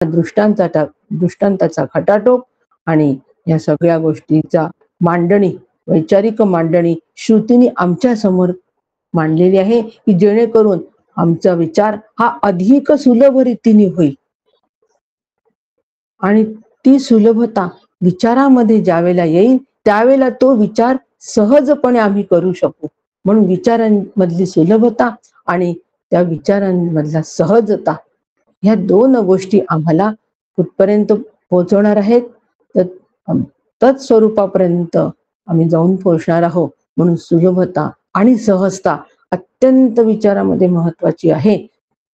दृष्टांताचा खटाटोप आणि या सगळ्या गोष्टीचा मांडणी, वैचारिक मांडणी श्रुतीने आमच्या समोर मांडलेली आहे, की जेणेकरून आमचा विचार हा अधिक सुलभ रीतीने होईल. आणि ती सुलभता विचारामध्ये ज्यावेळेला येईल त्यावेळेला तो विचार सहजपणे आम्ही करू शकू. म्हणून विचारांमधली सुलभता आणि त्या विचारांमधला सहजता, ह्या दोन गोष्टी आम्हाला कुठपर्यंत पोहोचवणार आहेत, तर तत्स्वरूपापर्यंत आम्ही जाऊन पोहोचणार आहोत. म्हणून सुलभता आणि सहजता अत्यंत विचारामध्ये महत्वाची आहे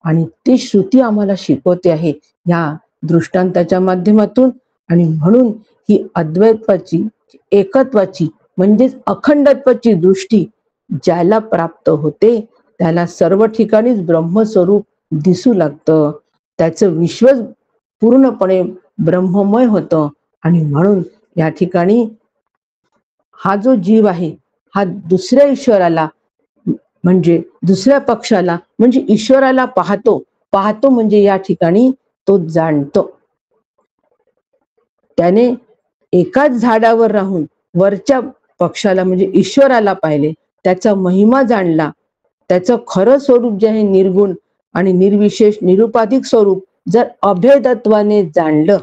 आणि ती श्रुती आम्हाला शिकवते आहे या दृष्टांताच्या माध्यमातून. आणि म्हणून ही अद्वैत्वाची, एकत्वाची म्हणजेच अखंडत्वाची दृष्टी ज्याला प्राप्त होते त्याला सर्व ठिकाणीच ब्रह्मस्वरूप दिसू लागतं, त्याचं विश्व पूर्णपणे ब्रह्ममय होतं. आणि म्हणून या ठिकाणी हा जो जीव आहे हा दुसऱ्या ईश्वराला म्हणजे दुसऱ्या पक्षाला म्हणजे ईश्वराला पाहतो म्हणजे या ठिकाणी तो जाणतो. त्याने एकाच झाडावर राहून वरच्या पक्षाला म्हणजे ईश्वराला पाहिले, त्याचा महिमा जाणला, त्याचं खरं स्वरूप जे आहे निर्गुण आणि निर्विशेष निरुपाधिक स्वरूप जर अभेदत्वाने जाणलं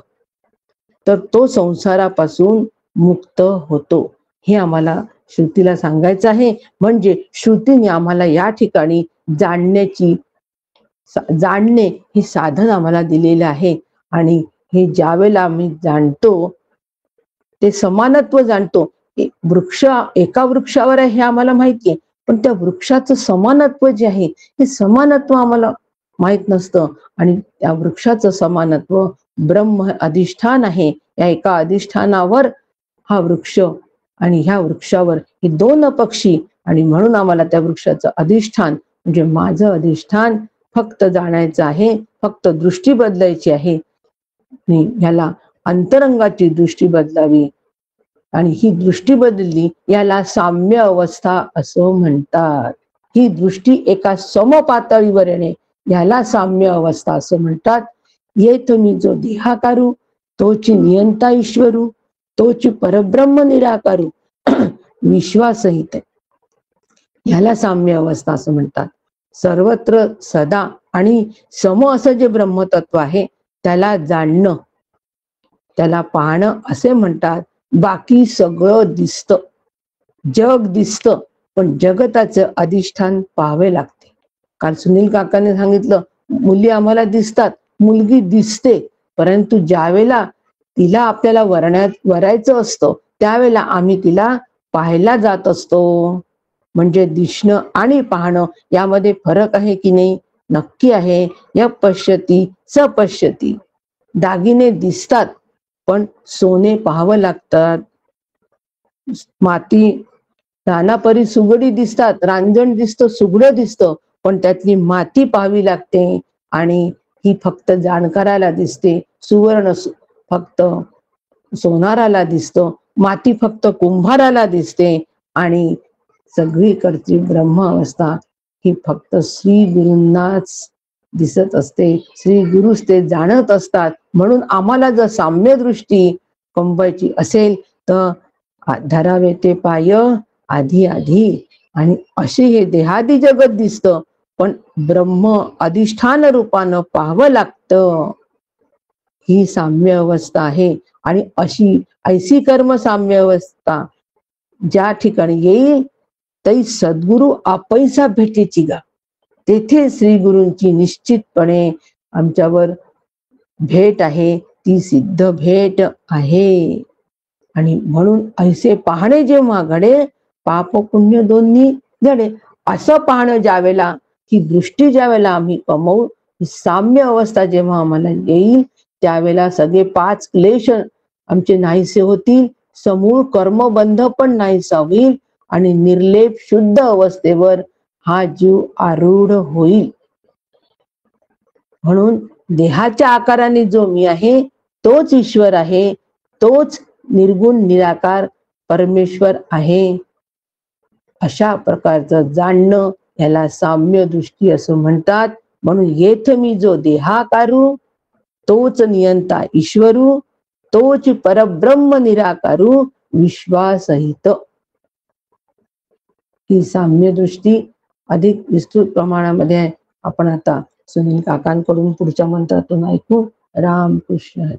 तर तो संसारापासून मुक्त होतो. हे आम्हाला श्रुतीला सांगायचं आहे. म्हणजे श्रुतीने आम्हाला या ठिकाणी जाणणे हे साधन आम्हाला दिलेले आहे. आणि हे ज्यावेळेला आम्ही जाणतो ते समानत्व जाणतो. वृक्ष एका वृक्षावर आहे हे आम्हाला माहिती आहे, पण त्या वृक्षाचं समानत्व जे आहे हे समानत्व आम्हाला माहित नसतं. आणि त्या वृक्षाचं समानत्व ब्रह्म अधिष्ठान आहे. या एका अधिष्ठानावर हा वृक्ष आणि ह्या वृक्षावर हे दोन पक्षी. आणि म्हणून आम्हाला त्या वृक्षाचं अधिष्ठान म्हणजे माझं अधिष्ठान फक्त जाणायचं आहे, फक्त दृष्टी बदलायची आहे. ह्याला अंतरंगाची दृष्टी बदलावी आणि ही दृष्टी बदलली याला साम्य अवस्था असं म्हणतात. ही दृष्टी एका समपातळीवर येणे याला साम्य अवस्था असं म्हणतात. येथ मी जो देहाकारू तोची नियंता ईश्वरू तोची परब्रह्म निराकारू विश्वासहित ह्याला साम्य अवस्था असं म्हणतात. सर्वत्र सदा आणि सम असं जे ब्रह्मतत्व आहे त्याला जाणणं, त्याला पाहणं असे म्हणतात. बाकी सगळं दिसतं, जग दिसतं, पण जगताचं अधिष्ठान पाहावे लागते. काल सुनील काकाने सांगितलं, मुली आम्हाला दिसतात, मुलगी दिसते, परंतु ज्यावेळेला तिला आपल्याला वरायचं असतं त्यावेळेला आम्ही तिला पाहायला जात असतो. म्हणजे दिसणं आणि पाहणं यामध्ये फरक आहे की नाही? नक्की आहे. या पश्यती सपश्यती. दागिने दिसतात पण सोने पाहावं लागतात. माती रानापरी सुगडी दिसतात, रांजण दिसतं, सुगडं दिसतं, पण त्यातली माती पाहावी लागते. आणि ही फक्त जाणकाराला दिसते. सुवर्ण फक्त सोनाराला दिसतं, माती फक्त कुंभाराला दिसते. आणि सगळीकडची ब्रह्म अवस्था ही फक्त श्री गुरूंनाच दिसत असते. श्री गुरुच ते जाणत असतात. म्हणून आम्हाला जर साम्य दृष्टी कंबायची असेल तर धरावे ते पाय आधी आधी. आणि असे हे देहादी जगत दिसतं, पण ब्रह्म अधिष्ठान रूपानं पाहावं लागतं. ही साम्य अवस्था आहे. आणि ऐसी कर्म साम्य अवस्था ज्या ठिकाणी येईल तै सद्गुरु आपैसा भेटेची गा. तेथे श्री गुरूंची निश्चितपणे आमच्यावर भेट आहे, ती सिद्ध भेट आहे. आणि म्हणून ऐसे पाहणे जेव्हा घडे पाप पुण्य दोन्ही जडे. असं पाहणं ज्यावेळेला, ही दृष्टी ज्यावेळेला आम्ही कमवू, साम्य अवस्था जेव्हा आम्हाला येईल त्यावेळेला सगळे 5 क्लेश आमचे नाहीसे होतील, समूळ कर्मबंध पण नाहीसा होईल आणि निर्लेप शुद्ध अवस्थेवर हा जीव आरूढ होईल. म्हणून देहाच्या आकाराने जो मी आहे तोच ईश्वर आहे, तोच निर्गुण निराकार परमेश्वर आहे. अशा प्रकारचं जाणणं याला साम्य दृष्टी असं म्हणतात. म्हणून येथ मी जो देहाकारू तोच नियंता ईश्वरू, तोच परब्रह्म निराकारू विश्वासहित. ही साम्य दृष्टी अधिक विस्तृत प्रमाणामध्ये आपण आता सुनील काकांकडून पुढच्या मंत्रातून ऐकू. राम कृष्ण हरी.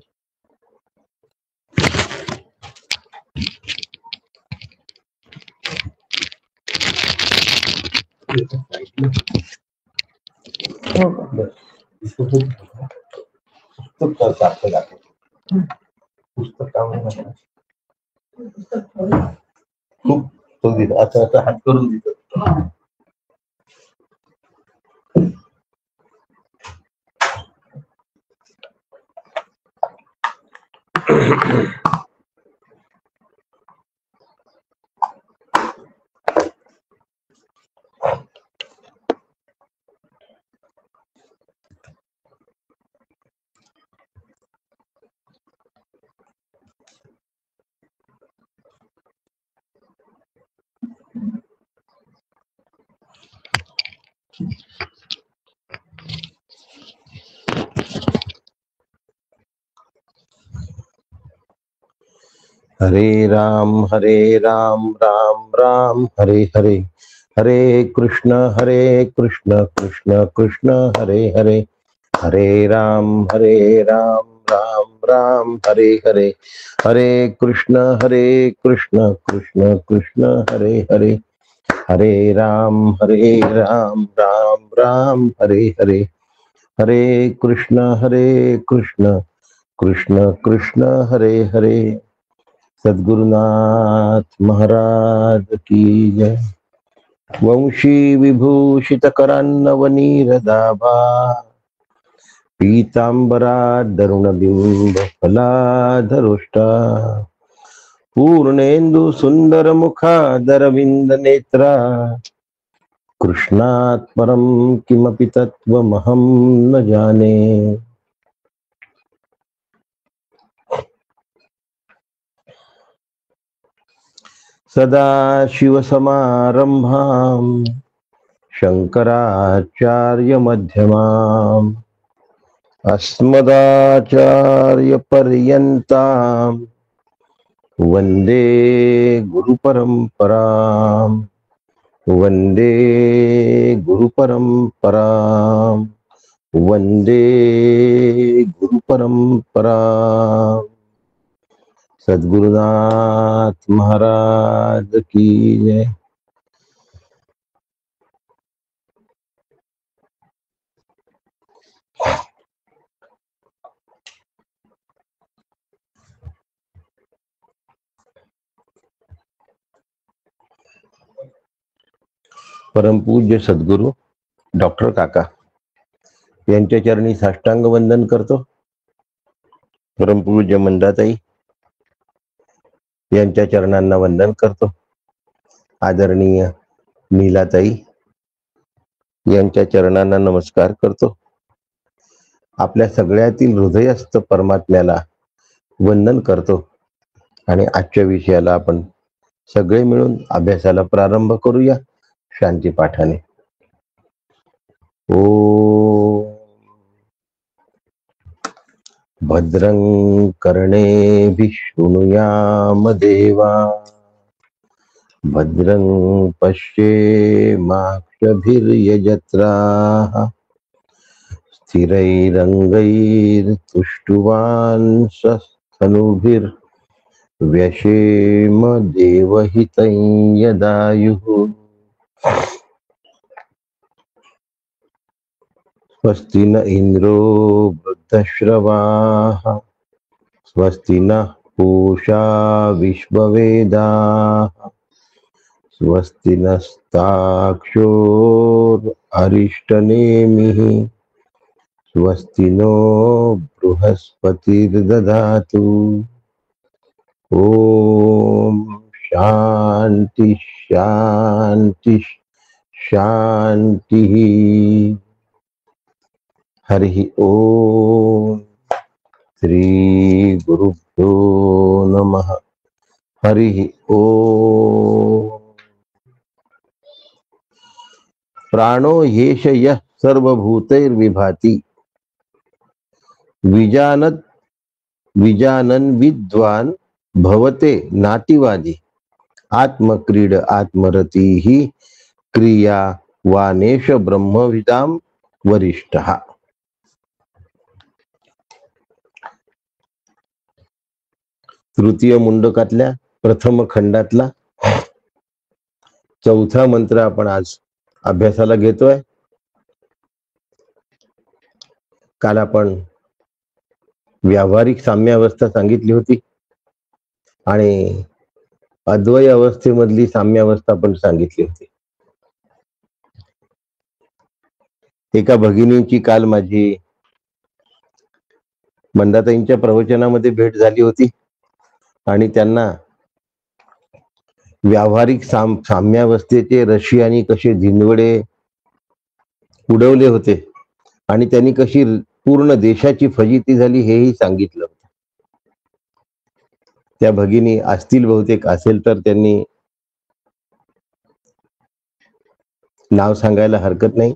खूप तो दिला आता आता हात करून दिलं. हरे राम राम राम हरे हरे, हरे कृष्ण कृष्ण कृष्ण हरे हरे, हरे राम राम राम हरे हरे, हरे कृष्ण कृष्ण कृष्ण हरे हरे, हरे राम राम राम हरे हरे, हरे कृष्ण कृष्ण कृष्ण हरे हरे. सद्गुरुनाथ महाराज की जय. वंशी विभूषित करान्नवनीर दाभा, पीतांबरा दरुण बिंब फलाधरुष्टा, पूर्णेन्दु सुंदर मुखादरविंद नेत्रा, कृष्णात् परं किमपि तत्त्वमहं न जाने. सदा शिवसमारंभां शंकराचार्य मध्यमाम्, अस्मदाचार्य पर्यन्तां वंदे गुरुपरंपरां, वंदे गुरुपरंपरां, वंदे गुरुपरंपरां. सद्गुरुनाथ महाराज की जय. परमपूज्य सद्गुरु डॉक्टर काका यांच्या चरणी साष्टांग वंदन करतो. परमपूज्य मंदाताई यांच्या चरणांना वंदन करतो. आदरणीय नीलाताई यांच्या चरणांना नमस्कार करतो. आपल्या सगळ्यातील हृदयस्थ परमात्म्याला वंदन करतो. आणि आजच्या विषयाला आपण सगळे मिळून अभ्यासाला प्रारंभ करूया शांती पाठाने. ओ भद्रं कर्णेभिः शृणुयाम देवा, भद्रं पश्येमाक्षभिर्यजत्राः, स्थिरैरङ्गैस्तुष्टुवांसस्तनूभिर्व्यशेम देवहितं यदायुः. स्वस्ति न इंद्रो वृद्धश्रवाः, स्वस्ति नः पूषा विश्ववेदाः, स्वस्ति नस्ताक्षो अरिष्टनेमिः, स्वस्ति नो बृहस्पतिर्दधातु. ओम शांति शांति शांति. हरि ओम. श्री गुरुभ्यो नमः. हरि ओम. प्राणो ह्येष यः सर्वभूतैर्विभाति, विजानत विजानन विद्वान भवते नातिवादी आत्मक्रीड आत्मरती ही क्रिया वानेश ब्रह्मविदाम वरिष्ठः. तृतीय मुंडकातल्या प्रथम खंडातला चौथा मंत्र आपण आज अभ्यासाला घेतोय. काल आपण व्यावहारिक साम्यावस्था सांगितली होती आणि अद्वय अवस्थेमधली साम्यावस्था पण सांगितली होती. एका भगिनीची काल माझी मंदाताईंच्या प्रवचनामध्ये भेट झाली होती आणि त्यांना व्यावहारिक साम्यावस्थेचे रशियानी कसे धिंडवडे उडवले होते आणि त्यांनी कशी पूर्ण देशाची फजिती झाली हेही सांगितलं होतं. त्या भगिनी असतील, बहुतेक असेल तर त्यांनी नाव सांगायला हरकत नाही.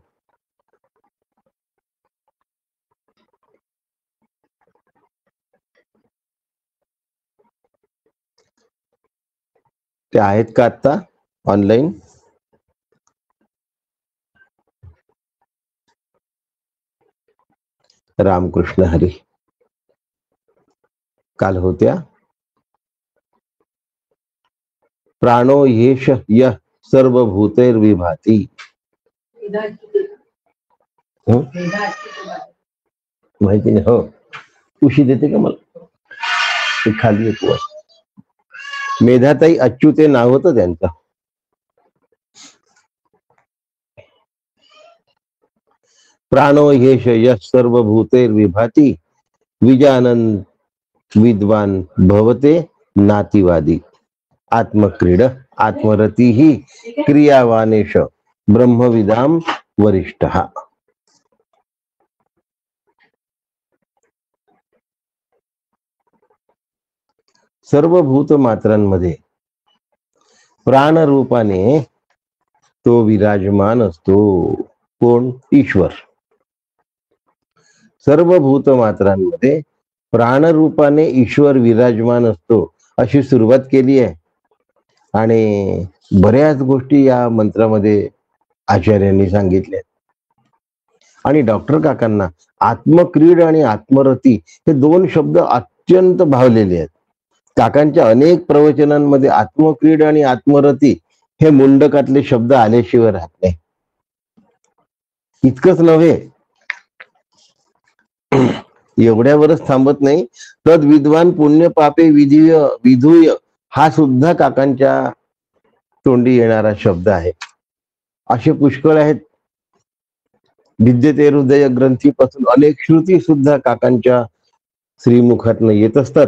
ते आहेत का आता ऑनलाईन? रामकृष्ण हरी. काल होत्या. प्राणो येष यः सर्वभूतैर्विभाति. माहिती नाही. हो, उशी देते का मला? ते खाली येतो. मेधाताई अच्युते नाव होतं त्यांचं. प्राणो येष यः सर्वभूतैर्विभाति विजानन विद्वान भवते नातिवादी आत्मक्रीड आत्मरती ही क्रियावानेश ब्रह्मविदाम वरिष्ठः. सर्व भूत मात्रांमध्ये प्राणरूपाने तो विराजमान असतो. कोण? ईश्वर. सर्व भूत मात्रांमध्ये प्राणरूपाने ईश्वर विराजमान असतो अशी सुरुवात केली आहे आणि बऱ्याच गोष्टी या मंत्रामध्ये आचार्यांनी सांगितल्या. आणि डॉक्टर काकांना आत्मक्रीड आणि आत्मरती हे दोन शब्द अत्यंत भावलेले आहेत. काकांच्या अनेक प्रवचनांमध्ये आत्मक्रीड आणि आत्मरती हे मुंडकातले शब्द आल्याशिवाय राहत नाही. इतकंच नव्हे, एवढ्यावरच थांबत नाही. तद विद्वान पुण्य पापे विधूय हा सुद्धा काकांच्या तोंडी येणारा शब्द आहे. असे पुष्कळ आहेत. विद्यते हृदय ग्रंथीपासून अनेक श्रुती सुद्धा काकांच्या श्रीमुखातनं येत असतात.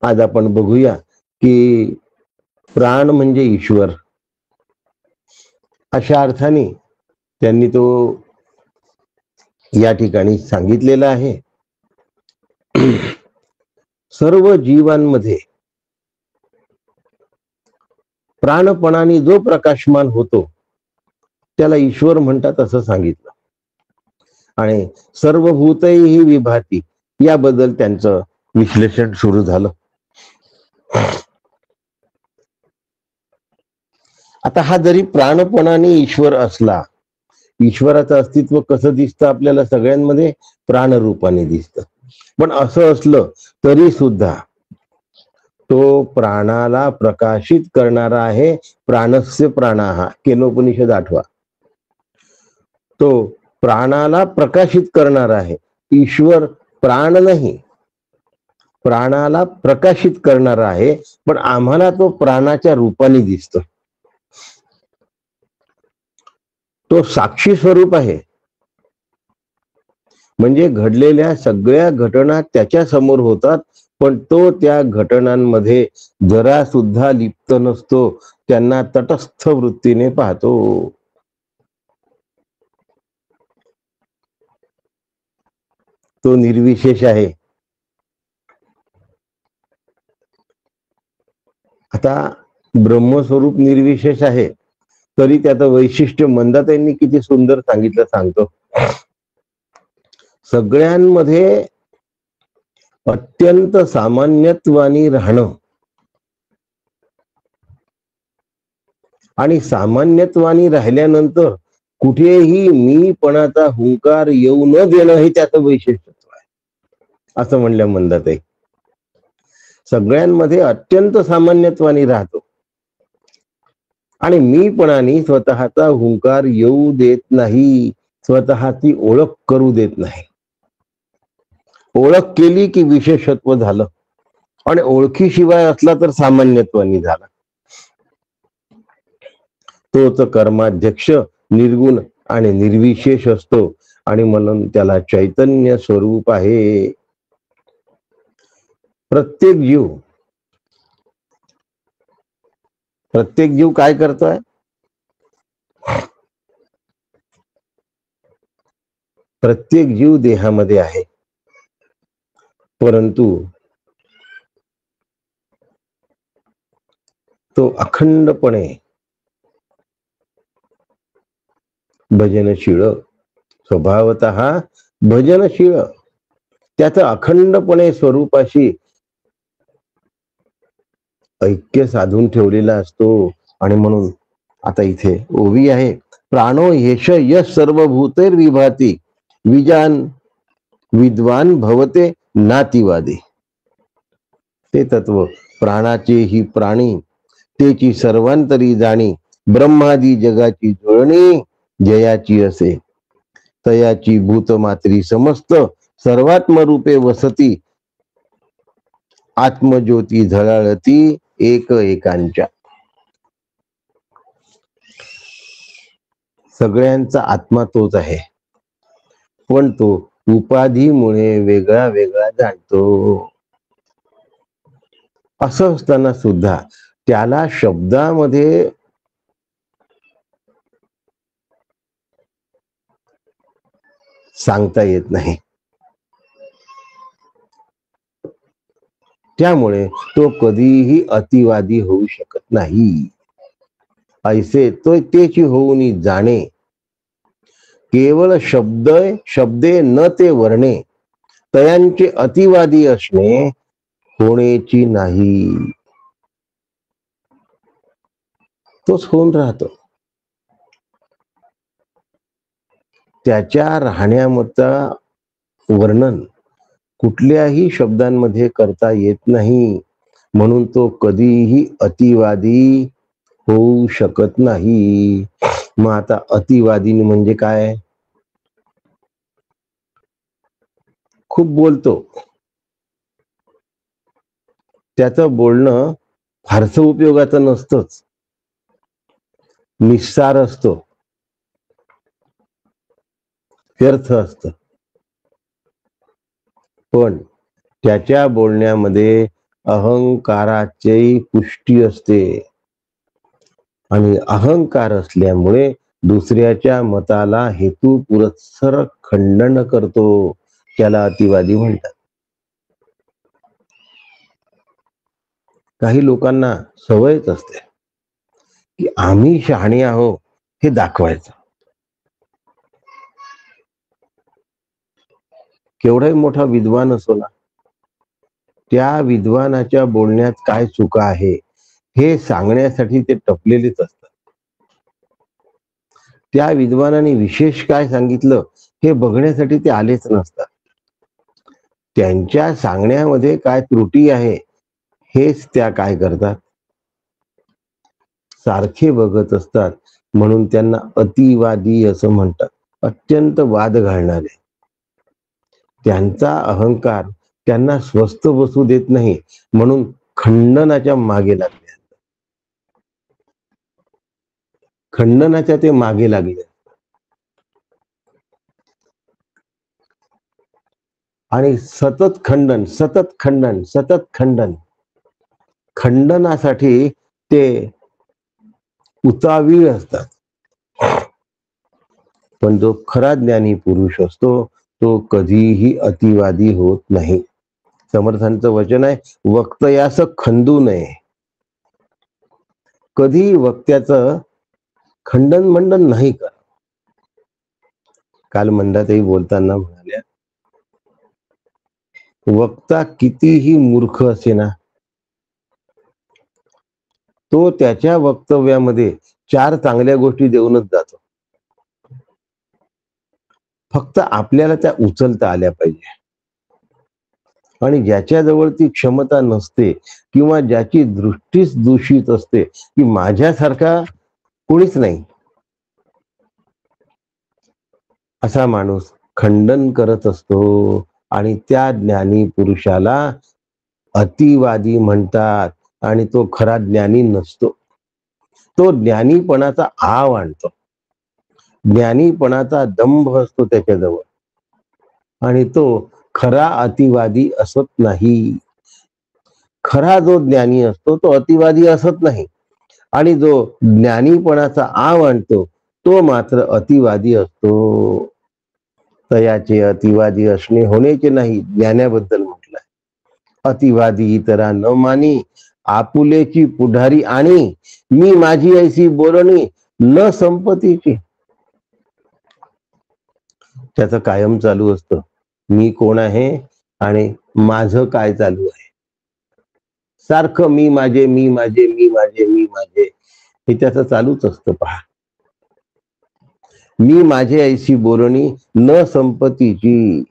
आज आपण बघूया की प्राण म्हणजे ईश्वर अशा अर्थाने त्यांनी तो या ठिकाणी सांगितलेला आहे. सर्व जीवांमध्ये प्राणपणाने जो प्रकाशमान होतो त्याला ईश्वर म्हणतात असं सांगितलं. आणि सर्वभूतै ही विभाती याबद्दल त्यांचं विश्लेषण सुरू झालं. आता हा जरी प्राणपणाने ईश्वर असला, ईश्वराचं अस्तित्व कसं दिसतं आपल्याला सगळ्यांमध्ये? प्राणरूपाने दिसतं. पण असं असलं तरी सुद्धा तो प्राणाला प्रकाशित करणारा आहे. प्राणस्य प्राणाः केनोपनिषद आठवा. तो प्राणाला प्रकाशित करणारा आहे. ईश्वर प्राण नाही, प्राणाला प्रकाशित करणारा आहे. पण आम्हाला तो प्राणाच्या रूपाने दिसतो. तो साक्षी स्वरूप आहे. म्हणजे घडलेल्या सगळ्या घटना त्याच्या समोर होतात, पण तो त्या घटनांमध्ये जरा सुद्धा लिप्त नसतो. त्यांना तटस्थ वृत्तीने पाहतो. तो निर्विशेष आहे. आता ब्रह्मस्वरूप निर्विशेष आहे, तरी त्याचं वैशिष्ट्य मंदाताईंनी किती सुंदर सांगितलं सांगतो. सगळ्यांमध्ये अत्यंत सामान्यत्वाने राहणं आणि सामान्यत्वाने राहिल्यानंतर कुठेही मीपणाचा हुंकार येऊ न देणं हे त्याचं वैशिष्ट्य आहे, असं म्हणल्या मंदाताई. सगळ्यांमध्ये अत्यंत सामान्यत्वाने राहतो आणि मीपणाने स्वतःचा हुंकार येऊ देत नाही, स्वतःची ओळख करू देत नाही. ओळख केली की विशेषत्व झालं आणि ओळखीशिवाय असला तर सामान्यत्वाने झाला. तोच कर्माध्यक्ष निर्गुण आणि निर्विशेष असतो आणि म्हणून त्याला चैतन्य स्वरूप आहे. प्रत्येक जीव काय करतोय? प्रत्येक जीव देहामध्ये आहे, परंतु तो अखंडपणे भजनशील, स्वभावतः भजनशील, त्याचं अखंडपणे स्वरूपाशी ऐक्य साधून ठेवलेला असतो. आणि म्हणून आता इथे ओवी आहे, प्राणो येश यश सर्वभूतैर्विभाती विजान विद्वान भवते नातिवादी. ते तत्व प्राणाचे ही प्राणी तेची सर्वांतरी जाणी, ब्रह्मादी जगाची जुळणी जयाची असे, तयाची भूतमात्री समस्त सर्वात्मरूपे वसती, आत्मज्योती झळाळती एक एकांच्या. सगळ्यांचा आत्मा तोच आहे, पण तो उपाधीमुळे वेगळा वेगळा जाणतो. असं असताना सुद्धा त्याला शब्दामध्ये सांगता येत नाही. त्यामुळे तो कधीही अतिवादी होऊ शकत नाही. ऐसे तो तेची होऊनी जाणे, केवळ शब्दे न ते वर्णे, तयांचे अतिवादी असणे होण्याची नाही. तोच होऊन राहतो. त्याच्या राहण्यामधचा वर्णन कुठल्याही शब्दांमध्ये करता येत नाही, म्हणून तो कधीही अतिवादी होऊ शकत नाही. मग आता अतिवादी म्हणजे काय? खूप बोलतो, त्याचं बोलणं फारसं उपयोगाचं नसतंच, निस्सार असतो, व्यर्थ असत. पण त्याच्या बोलण्यामध्ये अहंकाराची पुष्टी असते आणि अहंकार असल्यामुळे दुसऱ्याच्या मताला हेतू पुरस्सर खंडन करतो. त्याला अतिवादी म्हणतात. काही लोकांना सवयच असते की आम्ही शहाणे आहोत हे दाखवायचं. केवढाही मोठा विद्वान असो ना, त्या विद्वानाच्या बोलण्यात काय चुका आहे हे सांगण्यासाठी ते टपलेलेच असतात. त्या विद्वानाने विशेष काय सांगितलं हे बघण्यासाठी ते आलेच नसतात. त्यांच्या सांगण्यामध्ये काय त्रुटी आहे हेच त्या काय करतात, सारखे बघत असतात. म्हणून त्यांना अतिवादी असं म्हणतात. अत्यंत वाद घालणारे. त्यांचा अहंकार त्यांना स्वस्थ बसू देत नाही, म्हणून खंडनाच्या मागे लागले. खंडनाच्या ते मागे लागले आणि सतत खंडन, सतत खंडन, सतत खंडन. खंडनासाठी ते उतावीळ असतात. पण जो खरा ज्ञानी पुरुष असतो तो कधीही अतिवादी होत नाही. समर्थांचं वचन आहे, वक्तयास खंदू नये. कधी वक्त्याचं खंडन मंडन नाही कर. काल मंदाताई बोलताना म्हणाल्या वक्ता कितीही मूर्ख असे ना, तो त्याच्या वक्तव्यामध्ये 4 चांगल्या गोष्टी देऊनच जातो. फक्त आपल्याला त्या उचलता आल्या पाहिजे. आणि ज्याच्याजवळ ती क्षमता नसते किंवा ज्याची दृष्टीच दूषित असते की माझ्यासारखा कोणीच नाही, असा माणूस खंडन करत असतो. आणि त्या ज्ञानी पुरुषाला अतिवादी म्हणतात. आणि तो खरा ज्ञानी नसतो. तो ज्ञानीपणाचा आव आणतो, ज्ञानीपणाचा दंभ असतो त्याच्याजवळ. आणि तो खरा अतिवादी असत नाही. खरा जो ज्ञानी असतो तो अतिवादी असत नाही. आणि जो ज्ञानीपणाचा आव आणतो तो मात्र अतिवादी असतो. तयाचे अतिवादी असणे होण्याचे नाही, ज्ञानाबद्दल म्हटलंय. अतिवादी इतरा न मानी, आपुलेची पुढारी आणि मी माझी ऐसी बोलणी न संपत्तीची. त्याचं कायम चालू असतं, मी कोण आहे आणि माझं काय चालू आहे. सारखं मी माझे मी माझे मी माझे मी माझे हे त्याचं चालूच असतं. पहा, मी माझे ऐशी बोलणी न संपत्तीची.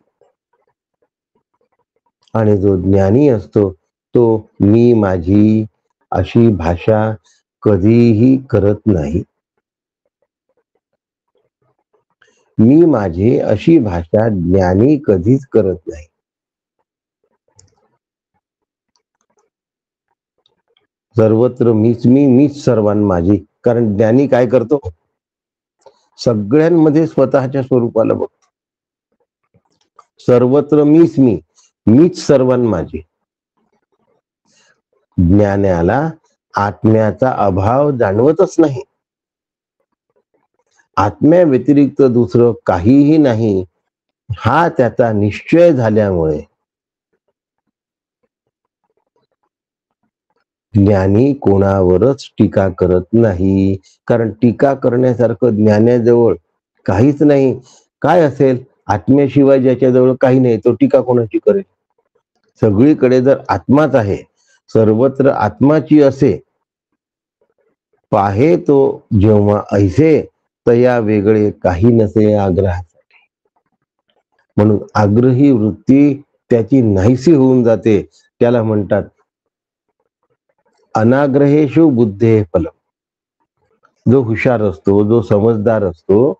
आणि जो ज्ञानी असतो तो मी माझी अशी भाषा कधीही करत नाही. मी माझे अशी भाषा ज्ञानी कधीच करत नाही. सर्वत्र मीच मी, मीच सर्वान माझी. कारण ज्ञानी काय करतो, सगळ्यांमध्ये स्वतःच्या स्वरूपाला बघतो. सर्वत्र मीच मी, मीच सर्वान माझी. ज्ञानाला आत्म्याचा अभाव जाणवतच नाही. आत्म्या व्यतिरिक्त दुसरं काहीही नाही हा त्याचा निश्चय झाल्यामुळे ज्ञानी कोणावरच टीका करत नाही. कारण टीका करण्यासारखं ज्ञानाजवळ काहीच नाही. काय असेल, आत्म्याशिवाय ज्याच्याजवळ काही नाही तो टीका कोणाची करेल. सगळीकडे जर आत्माच आहे, सर्वत्र आत्माची असे, पाहे तो जेव्हा ऐसे तया वेगळे काही नसे आग्रहासाठी. म्हणून आग्रही वृत्ती त्याची नाहीशी होऊन जाते. त्याला म्हणतात अनाग्रहेषु बुद्धे फलम. जो हुशार असतो, जो समजदार असतो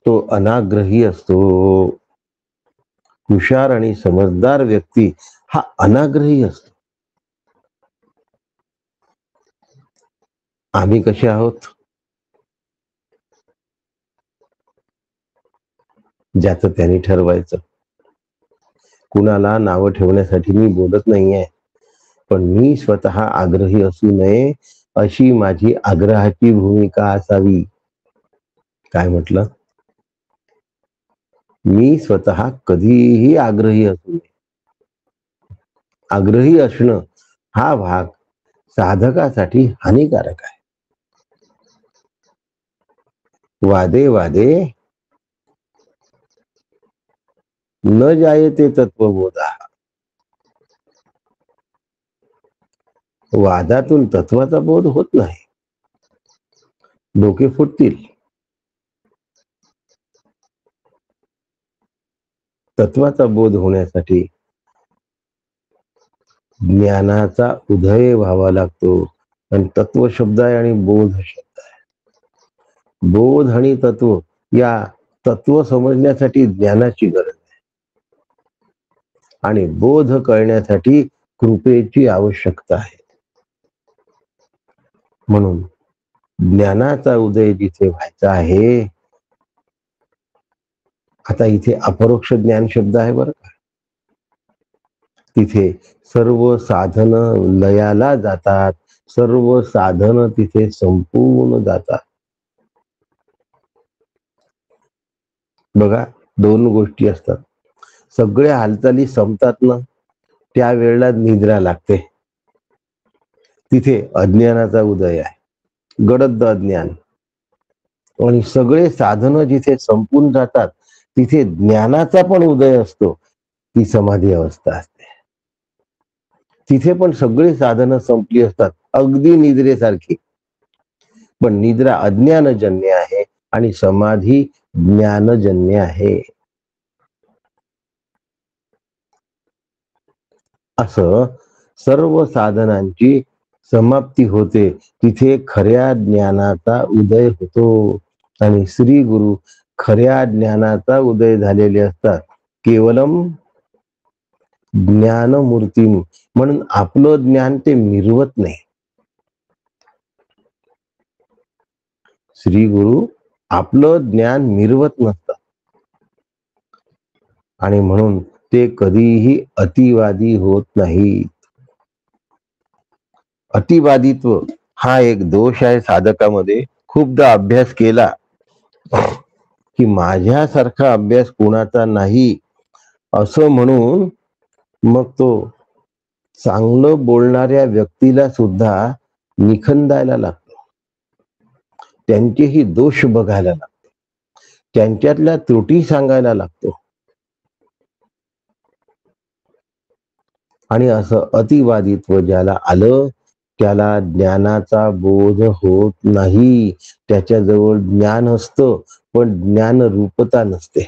तो अनाग्रही असतो. हुशार आणि समजदार व्यक्ती हा अनाग्रही असतो. आम्ही कसे आहोत, ज्याचं त्यांनी ठरवायचं. कुणाला नावं ठेवण्यासाठी मी बोलत नाहीये, पण मी स्वतः आग्रही असू नये अशी माझी आग्रहाची भूमिका असावी. काय म्हटलं, मी स्वतः कधीही आग्रही असू नये. आग्रही असणं हा भाग साधकासाठी हानिकारक आहे. वादे वादे न जायते तत्वबोधा. वादातून तत्वाचा बोध होत नाही, डोके फुटतील. तत्वाचा बोध होण्यासाठी ज्ञानाचा उदय व्हावा लागतो. आणि तत्व शब्द आहे आणि बोध शब्द आहे. बोध आणि तत्व, या तत्व समजण्यासाठी ज्ञानाची गरज आहे आणि बोध कळण्यासाठी कृपेची आवश्यकता आहे. म्हणून ज्ञानाचा उदय जिथे व्हायचा आहे, आता इथे अपरोक्ष ज्ञान शब्द आहे बरं का, तिथे सर्व साधन लयाला जातात. सर्व साधन तिथे संपूर्ण जातात. बघा, 2 गोष्टी असतात. सगळ्या हालचाली संपतात ना, त्यावेळेला निद्रा लागते. तिथे अज्ञानाचा उदय आहे, गडद अज्ञान. आणि सगळे साधन जिथे संपून जातात तिथे ज्ञानाचा पण उदय असतो, ती समाधी अवस्था असते. तिथे पण सगळी साधनं संपली असतात, अगदी निद्रेसारखी. पण निद्रा अज्ञानजन्य आहे आणि समाधी ज्ञानजन्य आहे. असं सर्व साधनांची समाप्ती होते, तिथे खऱ्या ज्ञानाचा उदय होतो. आणि श्री गुरु खऱ्या ज्ञानाचा उदय झालेले असतात, केवलम ज्ञानमूर्ती. म्हणून आपलं ज्ञान ते मिरवत नाही. श्री गुरु आपलं ज्ञान मिरवत नसतात आणि म्हणून ते कधीही अतिवादी होत नाहीत. अतिवादित्व हा एक दोष आहे साधकामध्ये. खूपदा अभ्यास केला की माझ्यासारखा अभ्यास कोणाचा नाही असं म्हणून मग तो चांगलं बोलणाऱ्या व्यक्तीला सुद्धा निखंदायला लागतो, त्यांचेही दोष बघायला लागतो, त्यांच्यातल्या त्रुटी सांगायला लागतो. आणि असं अतिवादित्व ज्याला आलं त्याला ज्ञानाचा बोध होत नाही. त्याच्याजवळ ज्ञान असतं पण ज्ञान रूपता नसते.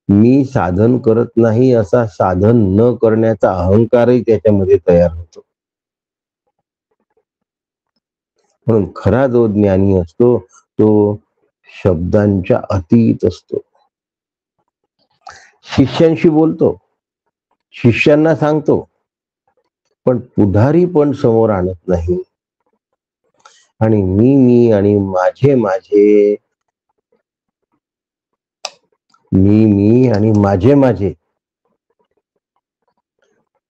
मी साधन करत नाही असा साधन न करण्याचा अहंकारही त्याच्यामध्ये तयार होतो. म्हणून खरा जो ज्ञानी असतो तो शब्दांच्या अतीत असतो. शिष्यांशी बोलतो, शिष्यांना सांगतो, पण पुढारी पण समोर आणत नाही. आणि मी आणि माझे माझे, मी आणि माझे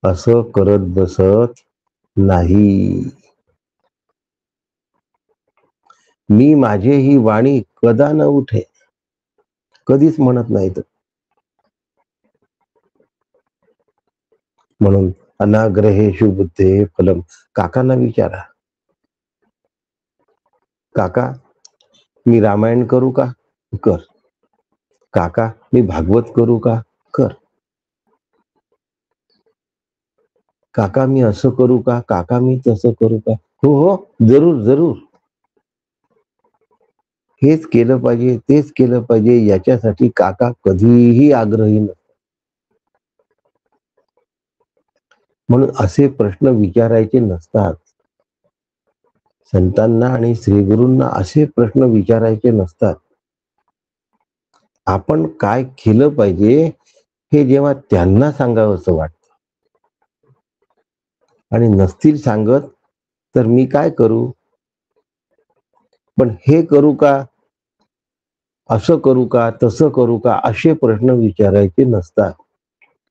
असं करत बसत नाही. मी माझे ही वाणी कदा न उठे, कधीच म्हणत नाहीत. म्हणून अनाग्रहेषु बुद्धे फलम. काकांना विचारा, काका मी रामायण करू का? कर. काका मी भागवत करू का? कर. काका मी असं करू का? काका मी तसं करू का? हो हो, जरूर जरूर. हेच केलं पाहिजे, तेच केलं पाहिजे, याच्यासाठी काका कधीही आग्रही नसतात. म्हणून असे प्रश्न विचारायचे नसतात. संतांना आणि श्रीगुरूंना असे प्रश्न विचारायचे नसतात. आपण काय केलं पाहिजे हे जेव्हा त्यांना सांगावंसं वाटतं आणि नसतील सांगत तर मी काय करू, पण हे करू का, असं करू का, तसं करू का, असे प्रश्न विचारायचे नसतात.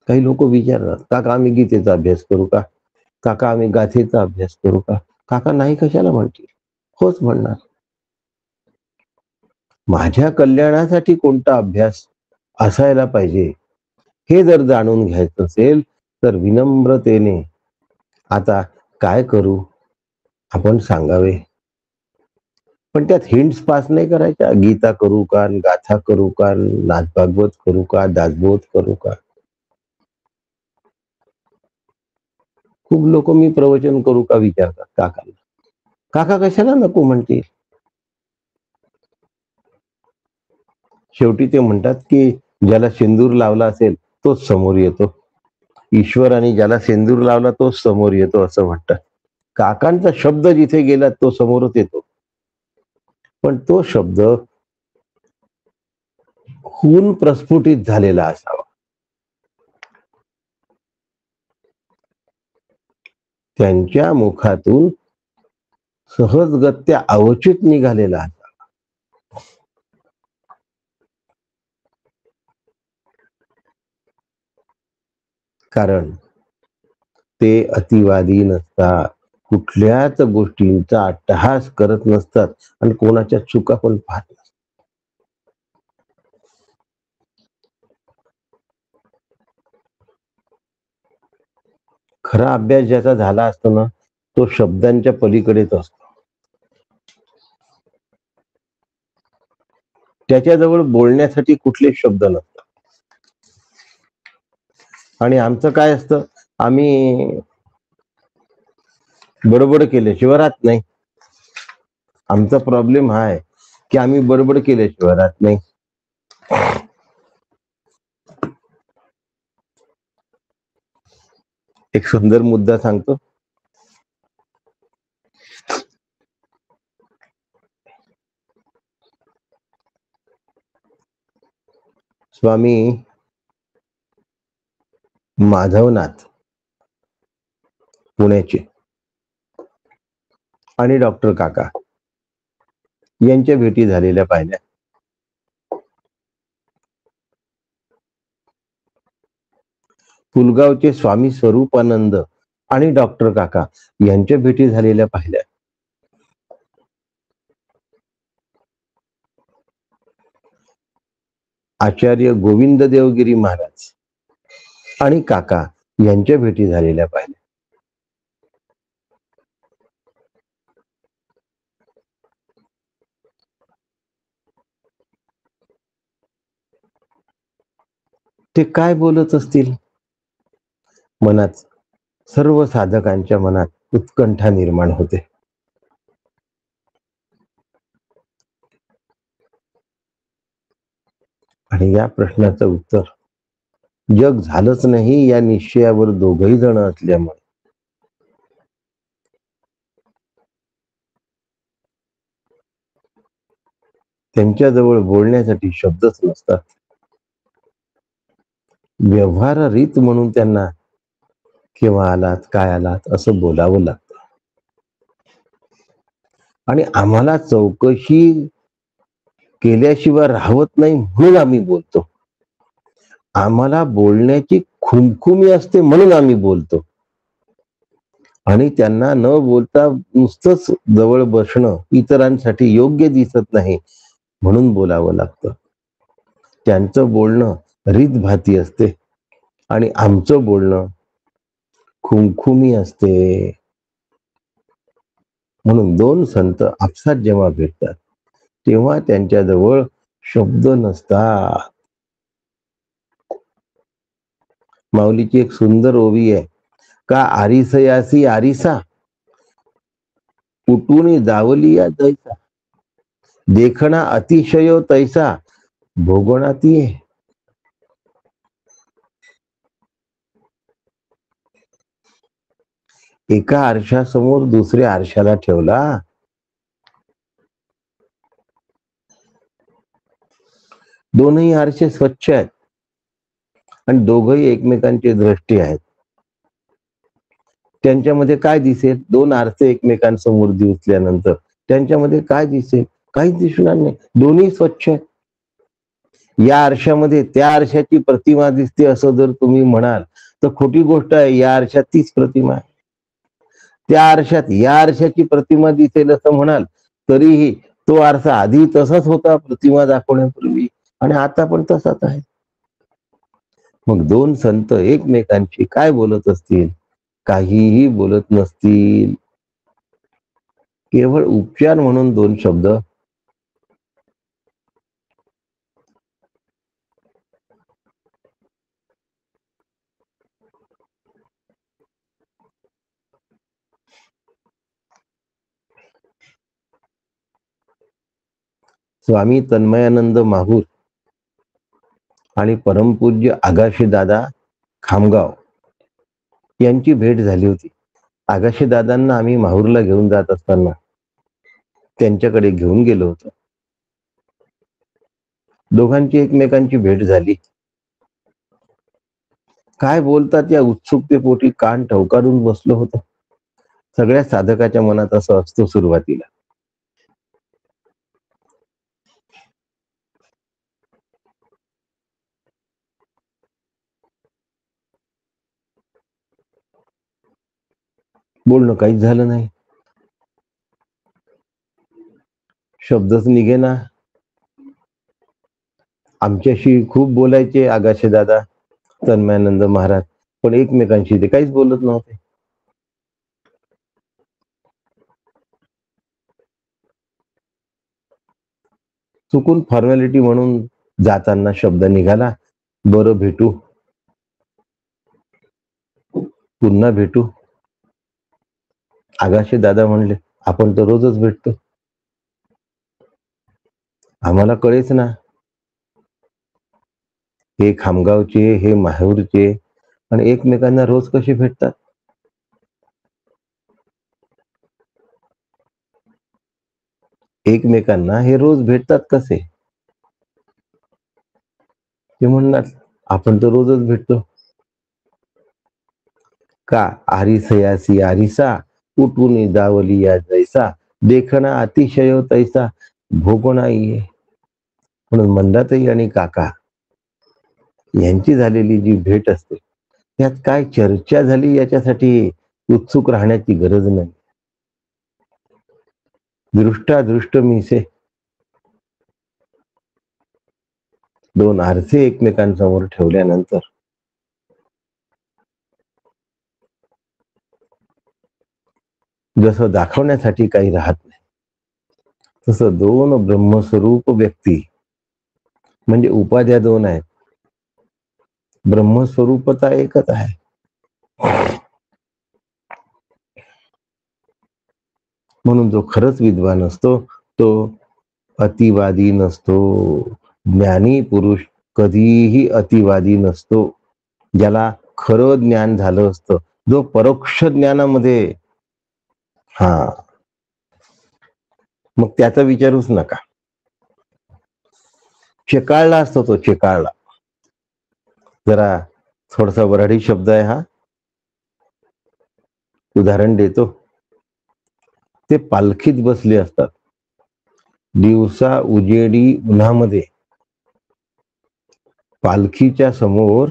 काही लोक विचारतात, काका आम्ही गीतेचा अभ्यास करू का? काका आम्ही गाथेचा अभ्यास करू का? काका नाही कशाला म्हणतील, होच म्हणणार. माझ्या कल्याणासाठी कोणता अभ्यास असायला पाहिजे हे जर जाणून घ्यायचं असेल तर विनम्रतेने आता काय करू आपण सांगावे. पण त्यात हिंट्स पास नाही करायच्या. गीता करू का, गाथा करू का, भागवत करू का, दासबोध करू का. खूप लोक मी प्रवचन करू का विचारतात काकांना. काका कशाला नको म्हणतील. शेवटी ते म्हणतात की ज्याला सिंदूर लावला असेल तोच समोर येतो. ईश्वराने ज्याला सिंदूर लावला तोच समोर येतो असं म्हणतात. काकांचा शब्द जिथे गेला तो समोरच येतो, पण तो शब्द खून प्रस्फुटित झालेला असावा. त्यांच्या मुखातून सहजगत्या अवचित निघालेला असावा. कारण ते अतिवादी नसतात, कुठल्याच गोष्टींचा अट्टहास करत नसतात आणि कोणाच्या चुका पण पाहत नसतात. खरा अभ्यास ज्याचा झाला असतो ना तो शब्दांच्या पलीकडेच असतो. त्याच्याजवळ बोलण्यासाठी कुठले शब्द नसतात. आणि आमचं काय असतं, आम्ही बडबड केल्याशिवाय राहत नाही. आमचा प्रॉब्लेम हा आहे की आम्ही बडबड केल्याशिवाय राहत नाही. एक सुंदर मुद्दा सांगतो. स्वामी माधवनाथ पुण्याचे आणि डॉक्टर काका यांच्या भेटी झालेल्या पाहिल्या. पुलगावचे स्वामी स्वरूपानंद आणि डॉक्टर काका यांच्या भेटी झालेल्या पाहिल्या. आचार्य गोविंद देवगिरी महाराज आणि काका यांच्या भेटी झालेल्या पाहिल्या. ते काय बोलत असतील? मनात, सर्व साधकांच्या मनात उत्कंठा निर्माण होते. आणि या प्रश्नाचं उत्तर जग झालंच नाही या निश्चयावर दोघही जण असल्यामुळे त्यांच्याजवळ बोलण्यासाठी शब्दच नसतात. व्यवहार रीत म्हणून त्यांना केव्हा आलात, काय आलात असं बोलावं लागतं. आणि आम्हाला चौकशी केल्याशिवाय राहत नाही म्हणून आम्ही बोलतो. आम्हाला बोलण्याची खुमखुमी असते म्हणून आम्ही बोलतो. आणि त्यांना न बोलता नुसतंच जवळ बसणं इतरांसाठी योग्य दिसत नाही म्हणून बोलावं लागतं. त्यांचं बोलणं रीतभाती असते आणि आमचं बोलणं खुमखुमी असते. म्हणून दोन संत आपसात जेव्हा भेटतात तेव्हा त्यांच्याजवळ शब्द नसतात. माऊलीची एक सुंदर ओवी आहे, का आरिसयासी आरिसा उठून दावलिया तैसा देखणा अतिशयो तैसा भोगणा ती. एका आरशासमोर दुसऱ्या आरशाला ठेवला, दोनही आरसे स्वच्छ आहेत आणि दोघही एकमेकांची दृष्टी आहेत. त्यांच्यामध्ये काय दिसेल? दोन आरसे एकमेकांसमोर दिसल्यानंतर त्यांच्यामध्ये काय दिसेल? काहीच दिसणार नाही. दोन्ही स्वच्छ आहेत. या आरशामध्ये त्या आरशाची प्रतिमा दिसते असं जर तुम्ही म्हणाल तर खोटी गोष्ट आहे. या आरशात तीच प्रतिमा आहे. त्या आरशात या आरशाची प्रतिमा दिसेल असं म्हणाल तरीही तो आरसा आधी तसाच होता प्रतिमा दाखवण्यापूर्वी आणि आता पण तसाच आहे. मग दोन संत एकमेकांशी काय बोलत असतील? काहीही बोलत नसतील. केवळ उपचार म्हणून दोन शब्द स्वामी तन्मयानंद माहूर आणि परमपूज्य आगाशे दादा खामगाव यांची भेट झाली होती. आगाशे दादांना आम्ही माहूरला घेऊन जात असताना त्यांच्याकडे घेऊन गेलो होतो. दोघांची एकमेकांची भेट झाली. काय बोलतात या उत्सुकतेपोटी कान ठवकारून बसलो होतो. सगळ्या साधकाच्या मनात असं असतं सुरुवातीला. बोलणं काहीच झालं नाही. शब्दच निघेना. आमच्याशी खूप बोलायचे आगाशे दादा, तन्मयानंद महाराज, पण एकमेकांशी ते काहीच बोलत नव्हते. चुकून फॉर्मॅलिटी म्हणून जाताना शब्द निघाला, बरं भेटू, पुन्हा भेटू. आगाशे दादा म्हणले, आपण तर रोजच भेटतो. आम्हाला कळेच ना, हे खामगावचे, हे माहूरचे, आणि एकमेकांना रोज कसे भेटतात. एकमेकांना हे रोज भेटतात कसे. ते म्हणणार, आपण तर रोजच भेटतो. का आरिसयासी आरिसा, उठून जावली या जैसा, देखना अतिशय तैसा भोगणा ये. म्हणून मंदाताई आणि काका यांची झालेली जी भेट असते, त्यात काय चर्चा झाली याच्यासाठी उत्सुक राहण्याची गरज नाही. दृष्टादृष्ट मिसे, दोन आरसे एकमेकांसमोर ठेवल्यानंतर जसं दाखवण्यासाठी काही राहत नाही, तसं दोन ब्रह्मस्वरूप व्यक्ती, म्हणजे उपाध्या दोन आहेत, ब्रह्मस्वरूपता एकच आहे. म्हणून जो खरंच विद्वान असतो तो अतिवादी नसतो. ज्ञानी पुरुष कधीही अतिवादी नसतो. ज्याला खरं ज्ञान झालं असतं, जो परोक्ष ज्ञानामध्ये, मग त्याचा विचारूच नका. चेकाळला असतो तो, चेकाळला. जरा थोडासा वऱ्हाडी शब्द आहे हा, उदाहरण देतो. ते पालखीत बसले असतात, दिवसा उजेडी उन्हामध्ये पालखीच्या समोर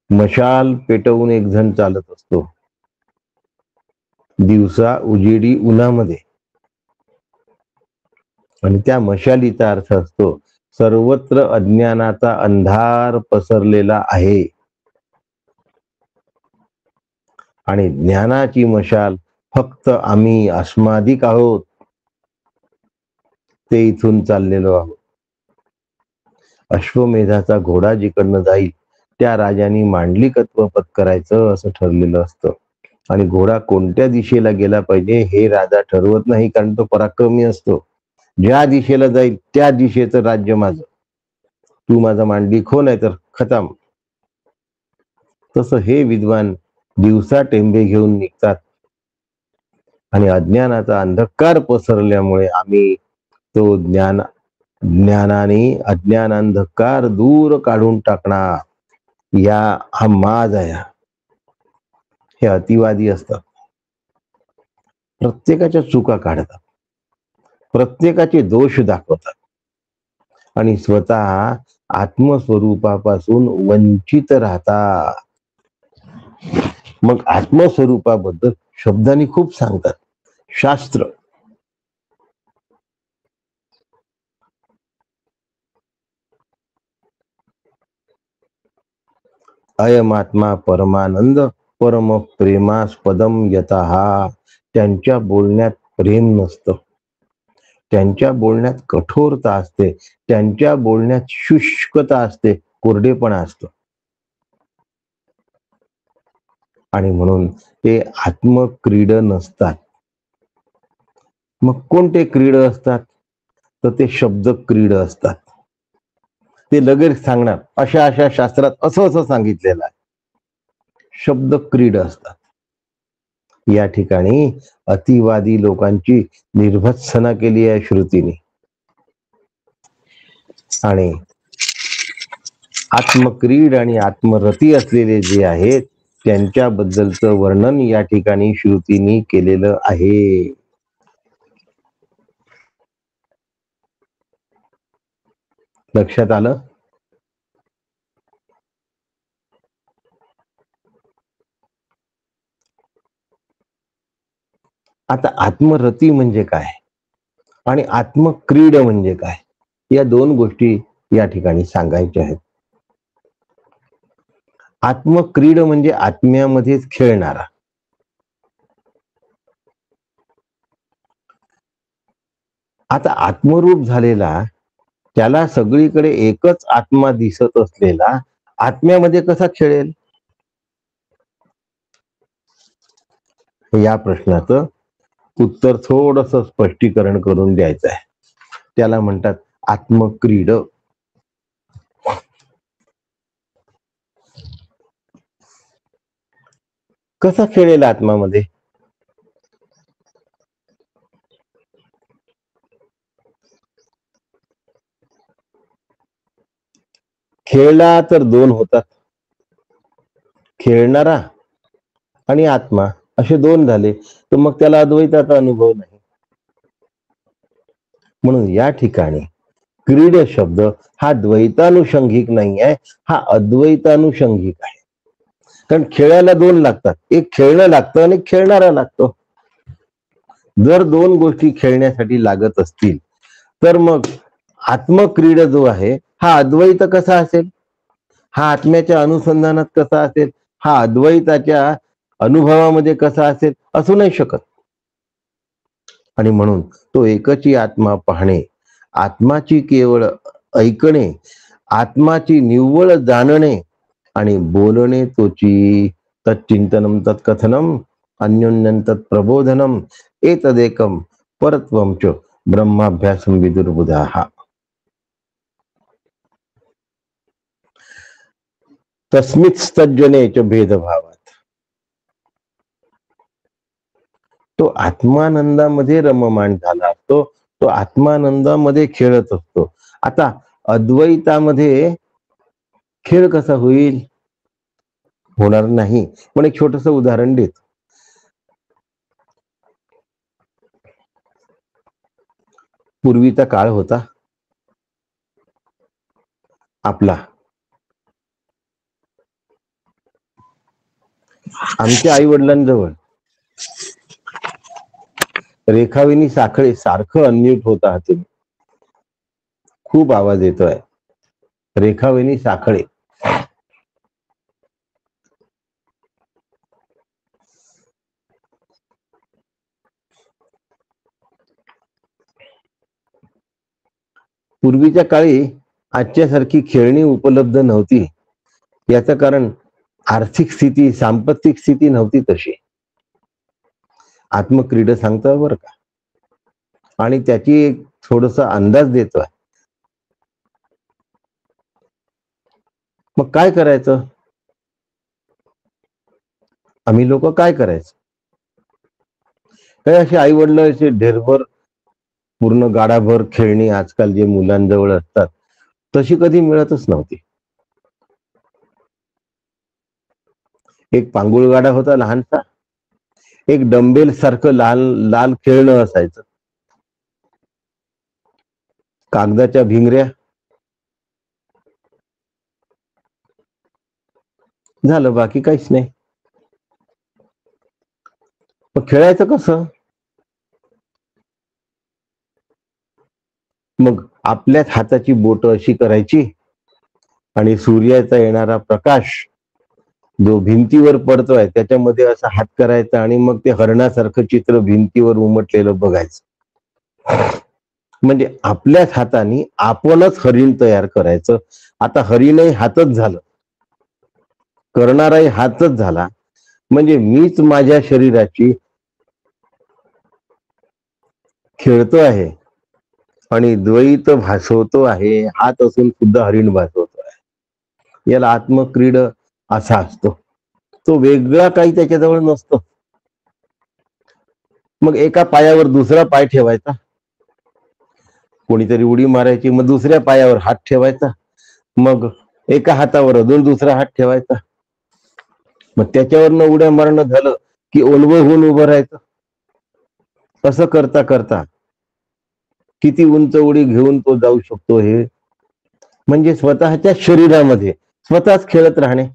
मशाल पेटवून एक जण चालत असतो, दिवसा उजेडी उन्हामध्ये. आणि त्या मशालीचा अर्थ असतो, सर्वत्र अज्ञानाचा अंधार पसरलेला आहे आणि ज्ञानाची मशाल फक्त आम्ही अस्मादिक आहोत, ते इथून चाललेलो आहोत. अश्वमेधाचा घोडा जिकडनं जाईल त्या राजाने मांडलिकत्व पत्करायचं असं ठरलेलं असतं. आणि घोडा कोणत्या दिशेला गेला पाहिजे हे राजा ठरवत नाही, कारण तो पराक्रमी असतो. ज्या दिशेला जाईल त्या दिशेचं राज्य माझं, तू माझा मांडलिक हो, नाही तर खतम. तसं हे विद्वान दिवसा टेंबे घेऊन निघतात आणि अज्ञानाचा अंधकार पसरल्यामुळे आम्ही तो ज्ञानाने अज्ञानांधकार दूर काढून टाकणार, हा माज आहे. हे अतिवादी असतात, प्रत्येकाच्या चुका काढतात, प्रत्येकाचे दोष दाखवतात आणि स्वतः आत्मस्वरूपापासून वंचित राहतात. मग आत्मस्वरूपाबद्दल शब्दांनी खूप सांगतात शास्त्र. अयमात्मा परमानंद परम प्रेमास्पदम यतः. त्यांच्या बोलण्यात प्रेम नसतं, त्यांच्या बोलण्यात कठोरता असते, त्यांच्या बोलण्यात शुष्कता असते, कोरडेपणा असतो. आणि म्हणून ते आत्मक्रीड नसतात. मग कोणते क्रीड असतात, तर ते शब्द क्रीड असतात. ते लगेच सांगणार, अशा अशा शास्त्रात असं असं सांगितलेलं आहे, शब्द क्रीड असतात. या ठिकाणी अतिवादी लोकांची निर्भत्सना केली आहे श्रुतीने. आणि आत्मक्रीड आणि आत्मरती असलेले जे आहेत त्यांच्याबद्दलचं वर्णन या ठिकाणी श्रुतीने केलेलं आहे. लक्षात आलं? आता आत्मरती म्हणजे काय आणि आत्मक्रीड म्हणजे काय, या दोन गोष्टी या ठिकाणी सांगायच्या आहेत. आत्मक्रीड म्हणजे आत्म्यामध्येच खेळणारा, आता आत्मरूप झालेला, त्याला सगळीकडे एकच आत्मा दिसत असलेला आत्म्यामध्ये कसा खेळेल? या प्रश्नाचं उत्तर थोडस स्पष्टीकरण करून द्यायचं आहे. त्याला म्हणतात आत्मक्रीड. कसा खेळेल आत्मामध्ये? खेळला तर दोन होतात, खेळणारा आणि आत्मा असे दोन झाले, तर मग त्याला अद्वैताचा अनुभव नाही. म्हणून या ठिकाणी क्रीड शब्द हा द्वैतानुषंगिक नाही आहे, हा अद्वैतानुषंगिक आहे. कारण खेळायला दोन लागतात, एक खेळणं लागतं आणि खेळणारा लागतो. जर दोन गोष्टी खेळण्यासाठी लागत असतील तर मग आत्मक्रीड जो आहे हा अद्वैत कसा असेल? हा आत्म्याच्या अनुसंधानात कसा असेल? हा अद्वैताच्या अनुभवामध्ये कसा असेल? असू नाही शकत. आणि म्हणून तो एकची आत्मा पाहणे, आत्माची केवळ ऐकणे, आत्माची निव्वळ जाणणे आणि बोलणे तोची तच्चिंतनम तत्कथनम अन्योन्यं तत्प्रबोधनम एतदेकम परत्वं च ब्रह्माभ्यासं विदुर्बुधाः. तस्मित्स्तज्जने च भेदभावात. तो आत्मानंदामध्ये रममाण झाला असतो, तो आत्मानंदामध्ये खेळत असतो. आता अद्वैतामध्ये खेळ कसा होईल? होणार नाही. पण एक छोटस उदाहरण देतो. पूर्वीचा काळ होता आपला, आमच्या आई वडिलांजवळ रेखाविनी साखळे सारखं अनम्यूट होत आहात, खूप आवाज येतोय. रेखाविनी साखळे. पूर्वीच्या काळी आजच्यासारखी खेळणी उपलब्ध नव्हती. याचं कारण आर्थिक स्थिती, सांपत्तिक स्थिती नव्हती तशी. आत्मक्रीड सांगतोय बरं का, आणि त्याची एक थोडसा अंदाज देतोय. मग काय करायचं? आम्ही लोक काय करायचं? काही असे आई वडिलांचे ढेरभर पूर्ण गाडाभर खेळणी आजकाल जे मुलांजवळ असतात तशी कधी मिळतच नव्हती. एक पांगुळ गाडा होता लहानसा, एक डंबेल सारखं लाल लाल खेळणं असायचं, कागदाच्या भिंगऱ्या, झालं, बाकी काहीच नाही. मग खेळायचं कसं? मग आपल्याच हाताची बोट अशी करायची आणि सूर्याचा येणारा प्रकाश जो भिंतीवर पडतोय त्याच्यामध्ये असा हात करायचा आणि मग ते हरणासारखं चित्र भिंतीवर उमटलेलं बघायचं. म्हणजे आपल्याच हाताने आपणच हरिण तयार करायचं. आता हरिणही हातच झालं, करणाराही हातच झाला, म्हणजे मीच माझ्या शरीराची खेळतो आहे आणि द्वैत भासवतो आहे. हात असून सुद्धा हरिण भासवतो आहे. याला आत्मक्रीड असा असतो. तो वेगळा काही त्याच्याजवळ नसतो. मग एका पायावर दुसरा पाय ठेवायचा, कोणीतरी उडी मारायची, मग दुसऱ्या पायावर हात ठेवायचा, मग एका हातावर अजून दुसरा हात ठेवायचा, मग त्याच्यावरनं उड्या मारणं झालं की ओलवं होऊन उभं राहायचं. असं करता करता किती उंच उडी घेऊन तो जाऊ शकतो, हे म्हणजे स्वतःच्या शरीरामध्ये स्वतःच खेळत राहणे.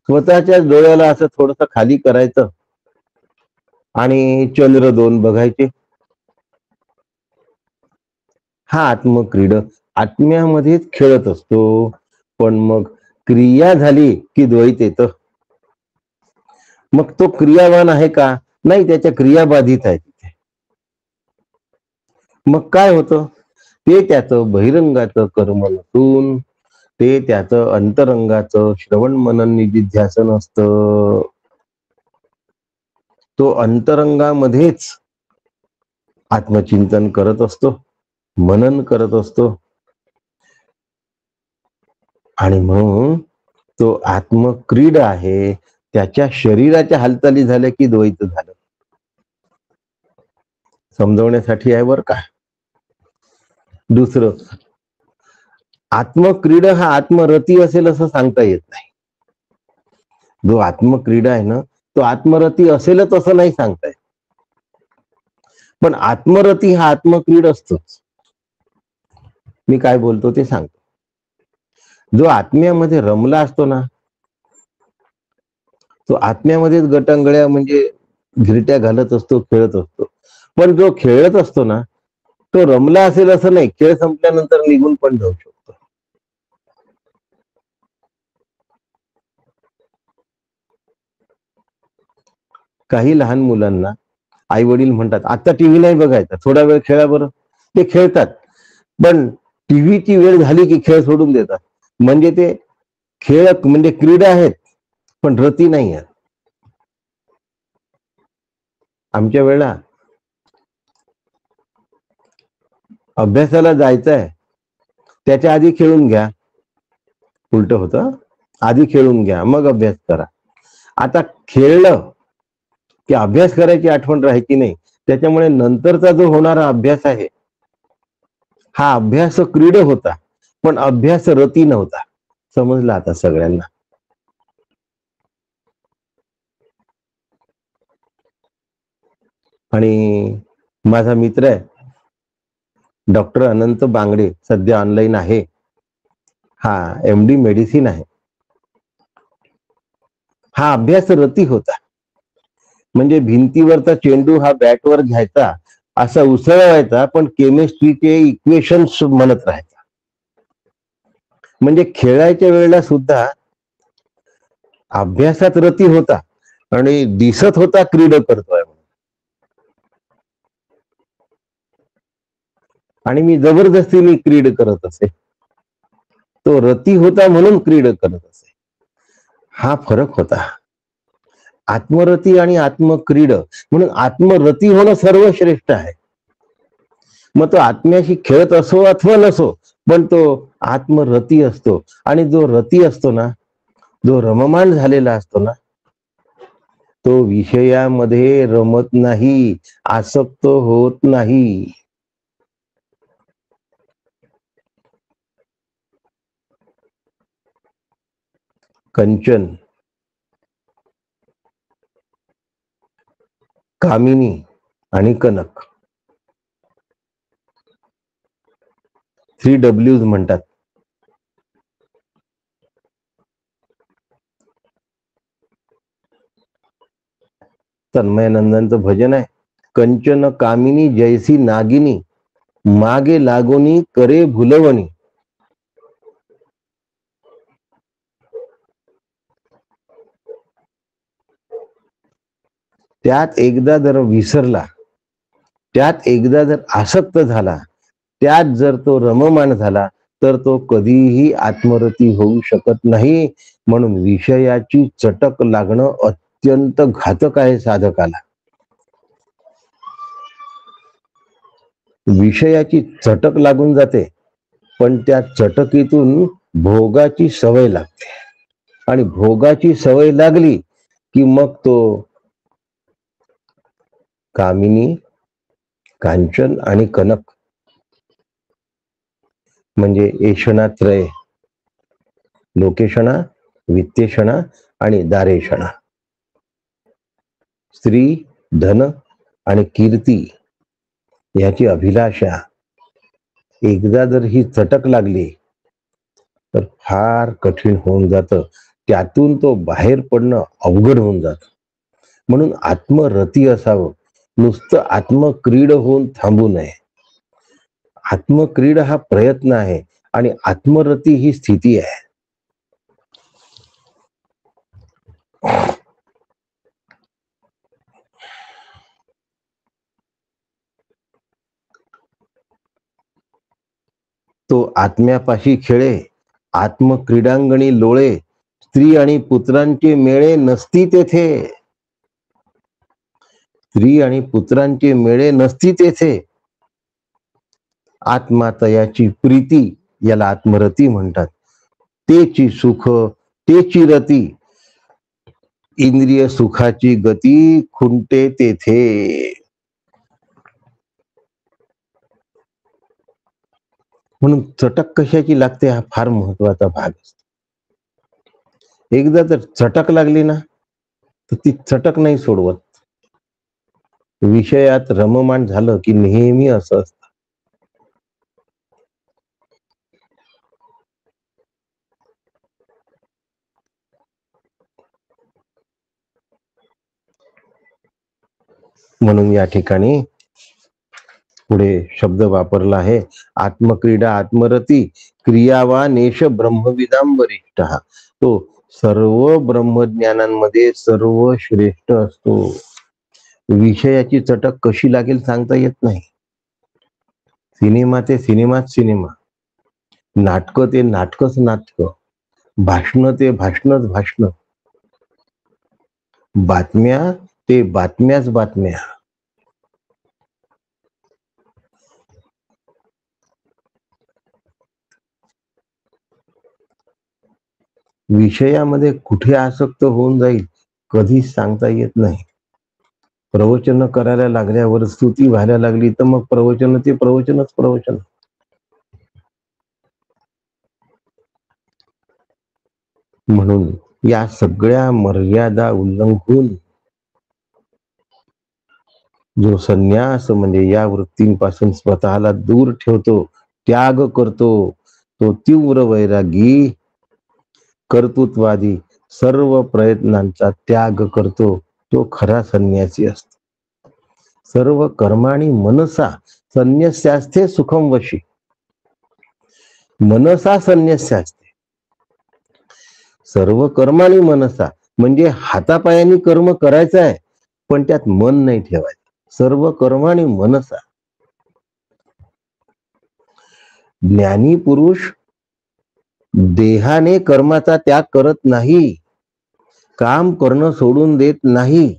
स्वतःच्या डोळ्याला असं थोडस खाली करायचं आणि चंद्र दोन बघायचे. हा आत्मक्रीड आत्म्यामध्येच खेळत असतो. पण मग क्रिया झाली की द्वैत येतं. मग तो क्रियावान आहे का? नाही, त्याच्या क्रिया बाधित आहे तिथे. मग काय होतं, ते त्याचं बहिरंगाचं कर्म नसून ते त्याचं अंतरंगाचं श्रवण मनन निधिध्यासन असतं. तो अंतरंगामध्येच आत्मचिंतन करत असतो, मनन करत असतो, आणि म्हणून तो आत्मक्रीड आहे. त्याच्या शरीराच्या हालचाली झाल्या की द्वैत झालं. समजवण्यासाठी आहे बर का. दुसरं, आत्मक्रीड हा आत्मरती असेल असं सांगता येत नाही. जो आत्मक्रीडा आहे ना, तो आत्मरती असेलच असं नाही सांगता येत. पण आत्मरती हा आत्मक्रीड असतोच. मी काय बोलतो ते सांगतो. जो आत्म्यामध्ये रमला असतो ना, तो आत्म्यामध्येच गटांगळ्या म्हणजे घिरट्या घालत असतो, खेळत असतो. पण जो खेळत असतो ना, तो रमला असेल असं नाही, खेळ संपल्यानंतर निघून पण जाऊ शकतो. काही लहान मुलांना आई वडील म्हणतात आता टीव्ही नाही बघायचा, थोडा वेळ खेळा बरं. ते खेळतात, पण टीव्हीची वेळ झाली की खेळ सोडून देतात. म्हणजे ते खेळ म्हणजे क्रीडा आहेत, पण रती नाही आहे. आमच्या वेळेला अभ्यासाला जायचंय, त्याच्या आधी खेळून घ्या. उलट होतं, आधी खेळून घ्या मग अभ्यास करा. आता खेळलं की अभ्यास करायची आठवण राहायची नाही. त्याच्यामुळे नंतरचा जो होणारा अभ्यास आहे, हा अभ्यास क्रीड होता, पण अभ्यास रती नव्हता. समजलं आता सगळ्यांना. आणि माझा मित्र आहे डॉक्टर अनंत बांगडे, सध्या ऑनलाईन आहे. हा MD मेडिसिन आहे. हा अभ्यास रती होता. म्हणजे भिंतीवरचा चेंडू हा बॅटवर घ्यायचा, असा उसळवायचा, पण केमिस्ट्रीचे इक्वेशन्स म्हणत राहायचा. म्हणजे खेळायच्या वेळेला सुद्धा अभ्यासात रती होता आणि दिसत होता क्रीड करतोय. आणि मी जबरदस्तीने क्रीड करत असे. तो रती होता म्हणून क्रीड करत असे. हा फरक होता. आत्मरती आणि आत्मक्रीड, म्हणून आत्मरती होणं सर्वश्रेष्ठ आहे. मग तो आत्म्याशी खेळत असो अथवा नसो, पण तो आत्मरती असतो. आणि जो रती असतो ना, जो रममान झालेला असतो ना, तो विषयामध्ये रमत नाही, आसक्त होत नाही. कंचन, कामिनी आणि कनक, 3 Ws म्हणतात. तन्मयानंदांचं भजन आहे, कंचन कामिनी जैसी नागिनी, मागे लागोनी करे भुलवणी. त्यात एकदा जर विसरला, त्यात एकदा जर आसक्त झाला, त्यात जर तो रममान झाला, तर तो कधीही आत्मरती होऊ शकत नाही. म्हणून विषयाची चटक लागणं अत्यंत घातक आहे साधकाला. विषयाची चटक लागून जाते, पण त्या चटकीतून भोगाची सवय लागते. आणि भोगाची सवय लागली की मग तो कामिनी, कांचन आणि कनक म्हणजे एषणात्रय, लोकेशणा, वित्तेषणा आणि दारेषणा, स्त्री, धन आणि कीर्ती याची अभिलाषा एकदा जर ही चटक लागली तर फार कठीण होऊन जातं. त्यातून तो बाहेर पडणं अवघड होऊन जातं. म्हणून आत्मरती असावं, नुसतं आत्मक्रीड होऊन थांबू नये. आत्मक्रीड हा प्रयत्न आहे आणि आत्मरती ही स्थिती आहे. तो आत्म्यापाशी खेळे, आत्मक्रीडांगणी लोळे, स्त्री आणि पुत्रांचे मेळे नसती तेथे. स्त्री आणि पुत्रांचे मेळे नसती तेथे. आत्मातयाची प्रीती, याला आत्मरती म्हणतात, तेची सुख, तेची रती, इंद्रिय सुखाची गती खुंटे तेथे. म्हणून चटक कशाची लागते हा फार महत्वाचा भाग असतो. एकदा जर चटक लागली ना तर ती चटक नाही सोडवत. विषयात रममाण झालं की नेहमी असं असतं. म्हणून या ठिकाणी पुढे शब्द वापरला आहे, आत्मक्रीडा आत्मरती क्रियावानेश ब्रह्मविदाम वरिष्ठ. तो सर्व ब्रह्मज्ञानांमध्ये सर्वश्रेष्ठ असतो. विषयाची चटक कशी लागेल सांगता येत नाही. सिनेमा ते सिनेमाच सिनेमा, नाटकं ते नाटकच नाटक, भाषण ते भाषणच भाषण, बातम्या ते बातम्याच बातम्या. विषयामध्ये कुठे आसक्त होऊन जाईल कधीच सांगता येत नाही. प्रवचन करायला लागल्यावर स्तुती व्हायला लागली तर मग प्रवचन ते प्रवचनच प्रवचन. म्हणून या सगळ्या मर्यादा उल्लंघून जो संन्यास म्हणजे या वृत्तींपासून स्वतःला दूर ठेवतो, त्याग करतो, तो तीव्र वैरागी कर्तृत्ववादी सर्व प्रयत्नांचा त्याग करतो, तो खरा संन्यासी असतो. सर्व कर्माणी मनसा संन्यस्यास्ते सुखम वशी. मनसा संन्यस्यास्ते. सर्व कर्माणी मनसा म्हणजे हातापायानी कर्म करायचं आहे पण त्यात मन नाही ठेवायचं. सर्व कर्माणी मनसा. ज्ञानी पुरुष देहाने कर्माचा त्याग करत नाही, काम करणं सोडून देत नाही,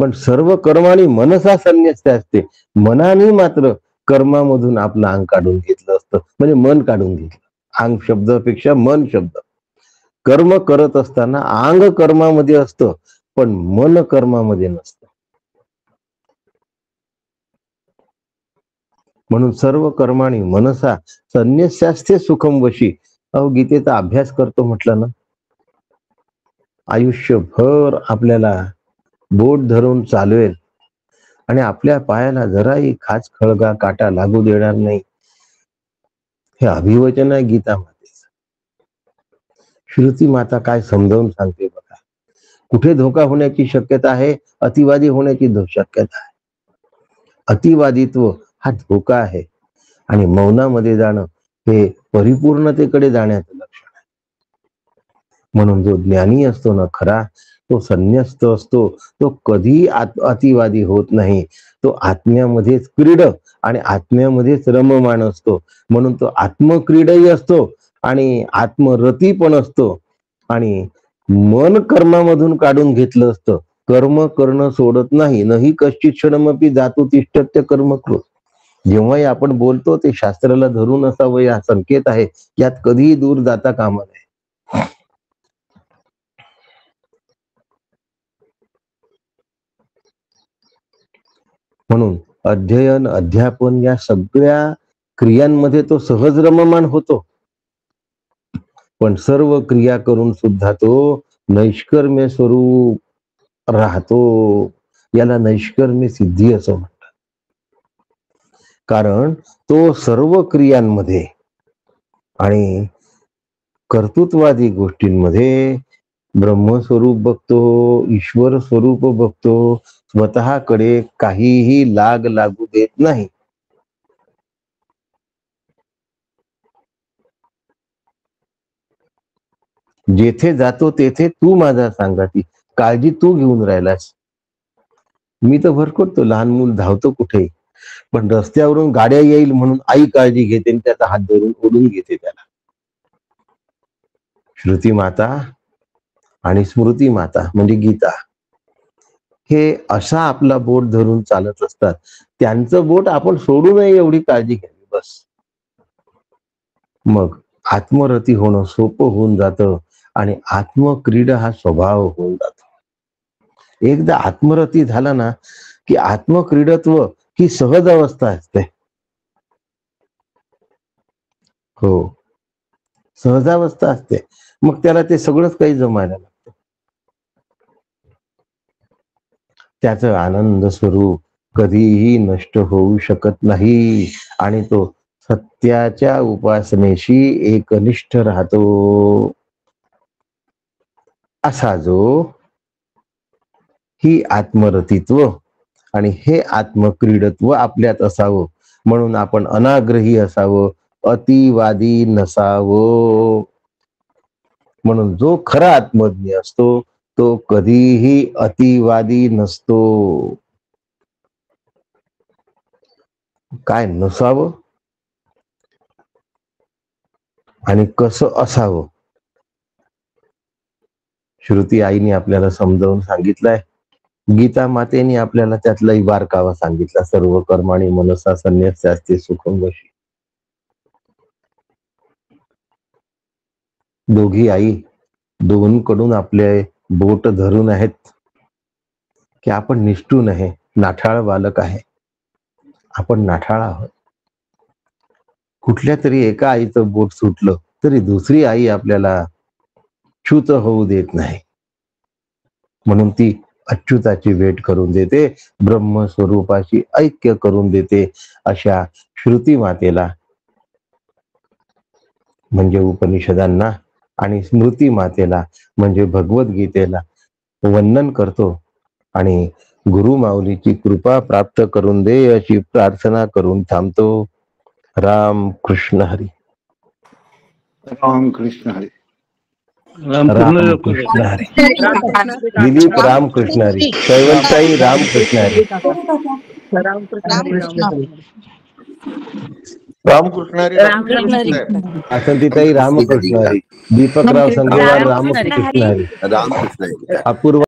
पण सर्व कर्माणी मनसा संन्यस्त असते. मनाने मात्र कर्मामधून आपलं अंग काढून घेतलं असतं, म्हणजे मन काढून घेतलं. अंग शब्दापेक्षा मन शब्द. कर्म करत असताना अंग कर्मामध्ये असतं पण मन कर्मामध्ये नसतं. म्हणून सर्व कर्माणी मनसा संन्यस्यास्ते सुखम वशी. गीतेचा अभ्यास करतो म्हटलं ना, आयुष्यभर आपल्याला बोट धरून चालवेल आणि आपल्या पायाला जराही खाच खळगा काटा लागू देणार नाही. हे अभिवचन आहे गीता मातेचं. श्रुती माता काय समजावून सांगते बघा. कुठे धोका होण्याची शक्यता आहे, अतिवादी होण्याची शक्यता आहे. अतिवादित्व हा धोका आहे आणि मौनामध्ये जाणं हे परिपूर्णतेकडे जाण्याचं लक्षण आहे. म्हणून जो ज्ञानी असतो ना खरा, तो संन्यस्त असतो. तो कधी अतिवादी होत नाही. तो आत्म्यामध्येच क्रीड आणि आत्म्यामध्येच रममाण असतो. म्हणून तो आत्मक्रीडही असतो आणि आत्मरती पण असतो. आणि मन कर्मामधून काढून घेतलं असतं. कर्म करणं सोडत नाही. नही कश्चित क्षणमपि जातु तिष्ठत्य कर्मकृत. जेव्हाही आपण बोलतो ते शास्त्राला धरून असावं, या संकेत आहे. यात कधीही दूर जाता कामा नये. म्हणून अध्ययन अध्यापन या सगळ्या क्रियांमध्ये तो सहज रममाण होतो, पण सर्व क्रिया करून सुद्धा तो नैष्कर्म्य स्वरूप राहतो. याला नैष्कर्म्य सिद्धी असं म्हणतात. कारण तो सर्व क्रियांमध्ये आणि कर्तृत्वादी गोष्टींमध्ये ब्रह्मस्वरूप बघतो, ईश्वर स्वरूप बघतो. स्वतःकडे काहीही लागू देत नाही. जेथे जातो तेथे तू माझा सांगाती, काळजी तू घेऊन राहिलास. मी तर भरकटतो, लहान मूल धावतो कुठे पण रस्त्यावरून गाड्या येईल म्हणून आई काळजी घेते आणि त्याचा हात धरून ओढून घेते त्याला. श्रुती माता आणि स्मृती माता म्हणजे गीता, हे असा आपला बोट धरून चालत असतात. त्यांचं बोट आपण सोडू नये एवढी काळजी घ्यावी बस. मग आत्मरती होणं सोपं होऊन जातं आणि आत्मक्रीडा हा स्वभाव होऊन जातो. एकदा आत्मरती झाला ना की आत्मक्रीडत्व ही सहज अवस्था असते. हो, सहजावस्था असते. मग त्याला ते सगळंच काही जमायला लागतं. त्याचं आनंद स्वरूप कधीही नष्ट होऊ शकत नाही आणि तो सत्याच्या उपासनेशी एकनिष्ठ राहतो. असा जो ही आत्मरतीत्व आणि हे आत्मक्रीडत्व आपल्यात असावं म्हणून आपण अनाग्रही असावं, अतिवादी नसावं. म्हणून जो खरा आत्मज्ञ असतो तो कधीही अतिवादी नसतो. काय नसावं आणि कसं असावं श्रुती आईने आपल्याला समजावून सांगितलंय. गीता मातेने आपल्याला त्यातलाही बारकावा सांगितला. सर्व कर्माणी मनसा संन्यस्यास्ते सुखं वशी. दोघी आई दोन्हीकडून आपले बोट धरून आहेत की आपण निष्ठून आहे, नाठाळ बालक आहे. आपण नाठाळ आहोत. कुठल्या तरी एका आईचं बोट सुटलं तरी दुसरी आई आपल्याला च्युत होऊ देत नाही. म्हणून ती अच्युताची भेट करून देते, ब्रह्मस्वरूपाशी ऐक्य करून देते. अशा श्रुती मातेला म्हणजे उपनिषदांना आणि स्मृती मातेला म्हणजे भगवद्गीतेला वंदन करतो आणि गुरु माऊलीची कृपा प्राप्त करून दे अशी प्रार्थना करून थांबतो. राम कृष्ण हरी. राम कृष्ण हरी. राम कृष्ण हरी. दिलीप राम कृष्ण हरी. कैवलताई राम कृष्ण हरी. रामकृष्ण हरी. वासंतीताई रामकृष्ण हरी. दीपकराव संगेवार रामकृष्ण हरी. रामकृष्ण हरी. अपूर्व